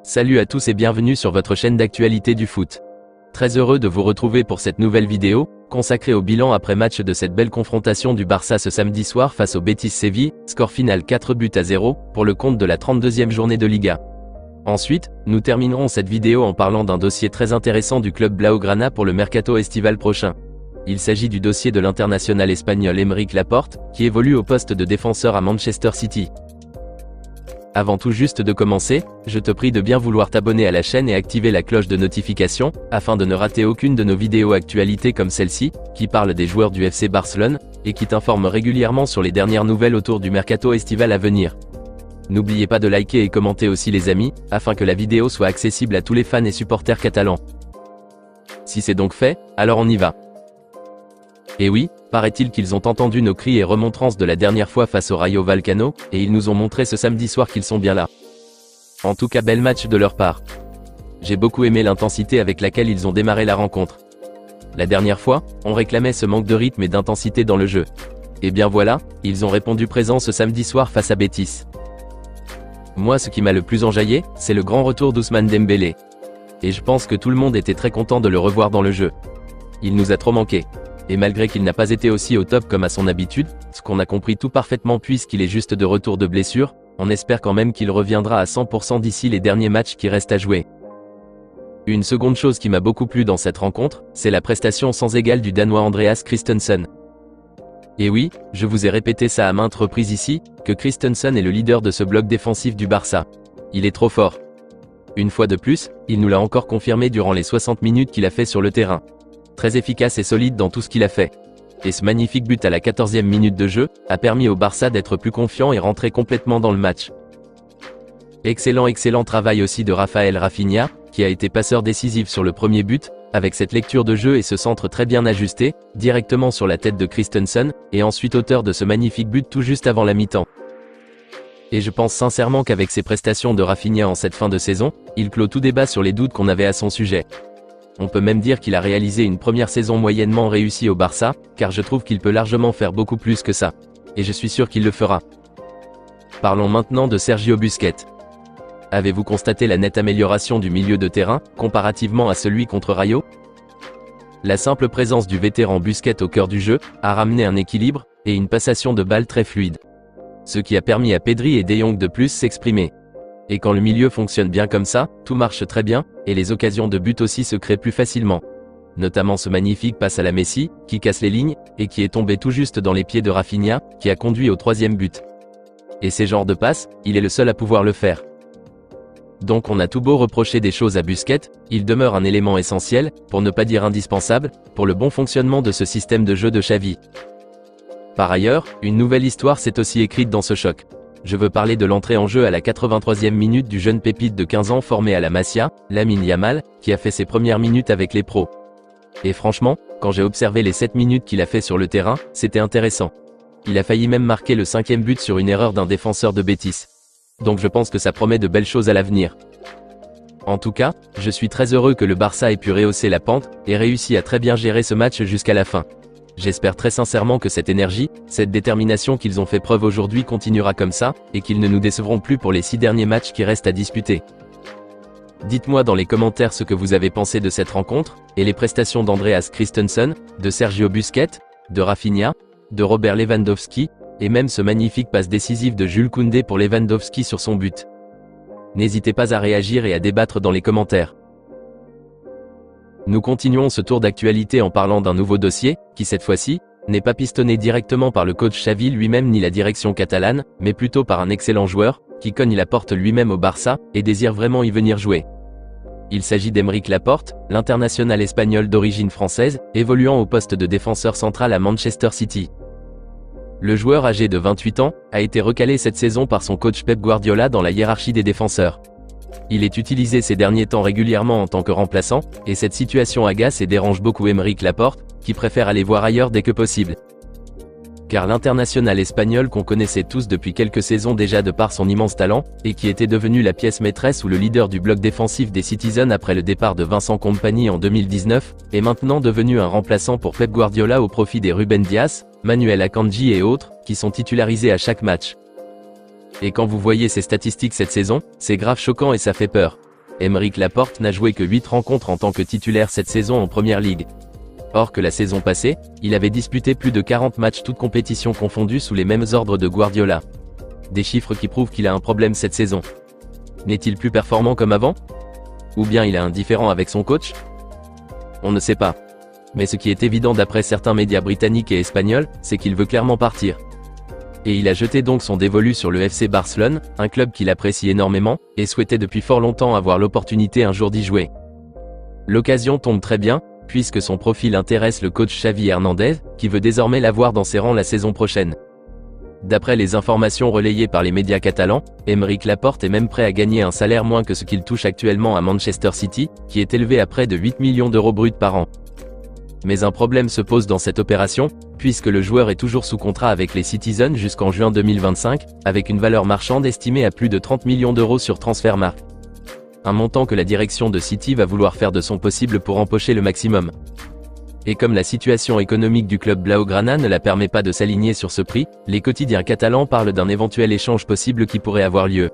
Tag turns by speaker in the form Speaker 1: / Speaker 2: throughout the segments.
Speaker 1: Salut à tous et bienvenue sur votre chaîne d'actualité du foot. Très heureux de vous retrouver pour cette nouvelle vidéo, consacrée au bilan après match de cette belle confrontation du Barça ce samedi soir face au Betis Séville, score final 4-0, pour le compte de la 32e journée de Liga. Ensuite, nous terminerons cette vidéo en parlant d'un dossier très intéressant du club Blaugrana pour le mercato estival prochain. Il s'agit du dossier de l'international espagnol Aymeric Laporte, qui évolue au poste de défenseur à Manchester City. Avant tout juste de commencer, je te prie de bien vouloir t'abonner à la chaîne et activer la cloche de notification, afin de ne rater aucune de nos vidéos actualités comme celle-ci, qui parle des joueurs du FC Barcelone, et qui t'informe régulièrement sur les dernières nouvelles autour du mercato estival à venir. N'oubliez pas de liker et commenter aussi les amis, afin que la vidéo soit accessible à tous les fans et supporters catalans. Si c'est donc fait, alors on y va. Et oui, paraît-il qu'ils ont entendu nos cris et remontrances de la dernière fois face au Rayo Vallecano, et ils nous ont montré ce samedi soir qu'ils sont bien là. En tout cas, bel match de leur part. J'ai beaucoup aimé l'intensité avec laquelle ils ont démarré la rencontre. La dernière fois, on réclamait ce manque de rythme et d'intensité dans le jeu. Et bien voilà, ils ont répondu présent ce samedi soir face à Betis. Moi, ce qui m'a le plus enjaillé, c'est le grand retour d'Ousmane Dembélé. Et je pense que tout le monde était très content de le revoir dans le jeu. Il nous a trop manqué. Et malgré qu'il n'a pas été aussi au top comme à son habitude, ce qu'on a compris tout parfaitement puisqu'il est juste de retour de blessure, on espère quand même qu'il reviendra à 100% d'ici les derniers matchs qui restent à jouer. Une seconde chose qui m'a beaucoup plu dans cette rencontre, c'est la prestation sans égale du Danois Andreas Christensen. Et oui, je vous ai répété ça à maintes reprises ici, que Christensen est le leader de ce bloc défensif du Barça. Il est trop fort. Une fois de plus, il nous l'a encore confirmé durant les 60 minutes qu'il a fait sur le terrain. Très efficace et solide dans tout ce qu'il a fait. Et ce magnifique but à la 14e minute de jeu, a permis au Barça d'être plus confiant et rentrer complètement dans le match. Excellent travail aussi de Raphaël Rafinha, qui a été passeur décisif sur le premier but, avec cette lecture de jeu et ce centre très bien ajusté, directement sur la tête de Christensen, et ensuite auteur de ce magnifique but tout juste avant la mi-temps. Et je pense sincèrement qu'avec ses prestations de Rafinha en cette fin de saison, il clôt tout débat sur les doutes qu'on avait à son sujet. On peut même dire qu'il a réalisé une première saison moyennement réussie au Barça, car je trouve qu'il peut largement faire beaucoup plus que ça. Et je suis sûr qu'il le fera. Parlons maintenant de Sergio Busquets. Avez-vous constaté la nette amélioration du milieu de terrain, comparativement à celui contre Rayo? La simple présence du vétéran Busquets au cœur du jeu, a ramené un équilibre, et une passation de balle très fluide. Ce qui a permis à Pedri et De Jong de plus s'exprimer. Et quand le milieu fonctionne bien comme ça, tout marche très bien, et les occasions de but aussi se créent plus facilement. Notamment ce magnifique passe à la Messi, qui casse les lignes, et qui est tombé tout juste dans les pieds de Rafinha, qui a conduit au 3e but. Et ces genres de passes, il est le seul à pouvoir le faire. Donc on a tout beau reprocher des choses à Busquets, il demeure un élément essentiel, pour ne pas dire indispensable, pour le bon fonctionnement de ce système de jeu de Xavi. Par ailleurs, une nouvelle histoire s'est aussi écrite dans ce choc. Je veux parler de l'entrée en jeu à la 83e minute du jeune pépite de 15 ans formé à la Masia, Lamine Yamal, qui a fait ses premières minutes avec les pros. Et franchement, quand j'ai observé les 7 minutes qu'il a fait sur le terrain, c'était intéressant. Il a failli même marquer le 5e but sur une erreur d'un défenseur de Betis. Donc je pense que ça promet de belles choses à l'avenir. En tout cas, je suis très heureux que le Barça ait pu rehausser la pente, et réussi à très bien gérer ce match jusqu'à la fin. J'espère très sincèrement que cette énergie, cette détermination qu'ils ont fait preuve aujourd'hui continuera comme ça, et qu'ils ne nous décevront plus pour les 6 derniers matchs qui restent à disputer. Dites-moi dans les commentaires ce que vous avez pensé de cette rencontre, et les prestations d'Andreas Christensen, de Sergio Busquets, de Rafinha, de Robert Lewandowski, et même ce magnifique passe décisif de Jules Koundé pour Lewandowski sur son but. N'hésitez pas à réagir et à débattre dans les commentaires. Nous continuons ce tour d'actualité en parlant d'un nouveau dossier, qui cette fois-ci, n'est pas pistonné directement par le coach Xavi lui-même ni la direction catalane, mais plutôt par un excellent joueur, qui cogne la porte lui-même au Barça, et désire vraiment y venir jouer. Il s'agit d'Aymeric Laporte, l'international espagnol d'origine française, évoluant au poste de défenseur central à Manchester City. Le joueur âgé de 28 ans, a été recalé cette saison par son coach Pep Guardiola dans la hiérarchie des défenseurs. Il est utilisé ces derniers temps régulièrement en tant que remplaçant, et cette situation agace et dérange beaucoup Aymeric Laporte, qui préfère aller voir ailleurs dès que possible. Car l'international espagnol qu'on connaissait tous depuis quelques saisons déjà de par son immense talent, et qui était devenu la pièce maîtresse ou le leader du bloc défensif des Citizens après le départ de Vincent Kompany en 2019, est maintenant devenu un remplaçant pour Pep Guardiola au profit des Ruben Dias, Manuel Akanji et autres, qui sont titularisés à chaque match. Et quand vous voyez ces statistiques cette saison, c'est grave choquant et ça fait peur. Aymeric Laporte n'a joué que 8 rencontres en tant que titulaire cette saison en Première Ligue. Or que la saison passée, il avait disputé plus de 40 matchs toutes compétitions confondues sous les mêmes ordres de Guardiola. Des chiffres qui prouvent qu'il a un problème cette saison. N'est-il plus performant comme avant? Ou bien il est indifférent avec son coach? On ne sait pas. Mais ce qui est évident d'après certains médias britanniques et espagnols, c'est qu'il veut clairement partir. Et il a jeté donc son dévolu sur le FC Barcelone, un club qu'il apprécie énormément, et souhaitait depuis fort longtemps avoir l'opportunité un jour d'y jouer. L'occasion tombe très bien, puisque son profil intéresse le coach Xavi Hernandez, qui veut désormais l'avoir dans ses rangs la saison prochaine. D'après les informations relayées par les médias catalans, Aymeric Laporte est même prêt à gagner un salaire moins que ce qu'il touche actuellement à Manchester City, qui est élevé à près de 8 millions d'euros bruts par an. Mais un problème se pose dans cette opération, puisque le joueur est toujours sous contrat avec les Citizens jusqu'en juin 2025, avec une valeur marchande estimée à plus de 30 millions d'euros sur Transfermarkt. Un montant que la direction de City va vouloir faire de son possible pour empocher le maximum. Et comme la situation économique du club Blaugrana ne la permet pas de s'aligner sur ce prix, les quotidiens catalans parlent d'un éventuel échange possible qui pourrait avoir lieu.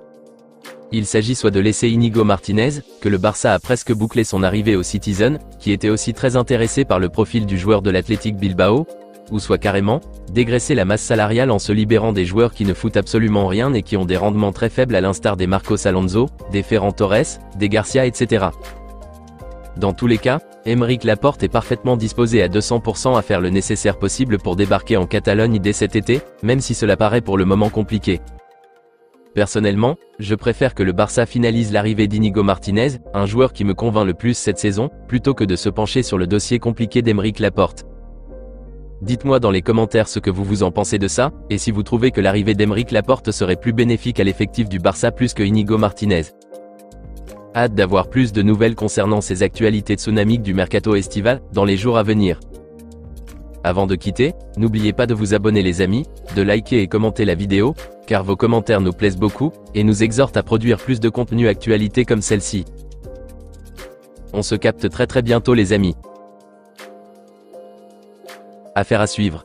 Speaker 1: Il s'agit soit de laisser Íñigo Martínez, que le Barça a presque bouclé son arrivée au Citizen, qui était aussi très intéressé par le profil du joueur de l'Athletic Bilbao, ou soit carrément, dégraisser la masse salariale en se libérant des joueurs qui ne foutent absolument rien et qui ont des rendements très faibles à l'instar des Marcos Alonso, des Ferran Torres, des Garcia etc. Dans tous les cas, Aymeric Laporte est parfaitement disposé à 200% à faire le nécessaire possible pour débarquer en Catalogne dès cet été, même si cela paraît pour le moment compliqué. Personnellement, je préfère que le Barça finalise l'arrivée d'Íñigo Martínez, un joueur qui me convainc le plus cette saison, plutôt que de se pencher sur le dossier compliqué d'Aymeric Laporte. Dites-moi dans les commentaires ce que vous en pensez de ça, et si vous trouvez que l'arrivée d'Aymeric Laporte serait plus bénéfique à l'effectif du Barça plus que Íñigo Martínez. Hâte d'avoir plus de nouvelles concernant ces actualités tsunamiques du mercato estival, dans les jours à venir. Avant de quitter, n'oubliez pas de vous abonner les amis, de liker et commenter la vidéo, car vos commentaires nous plaisent beaucoup, et nous exhortent à produire plus de contenu actualité comme celle-ci. On se capte très bientôt les amis. Affaire à suivre.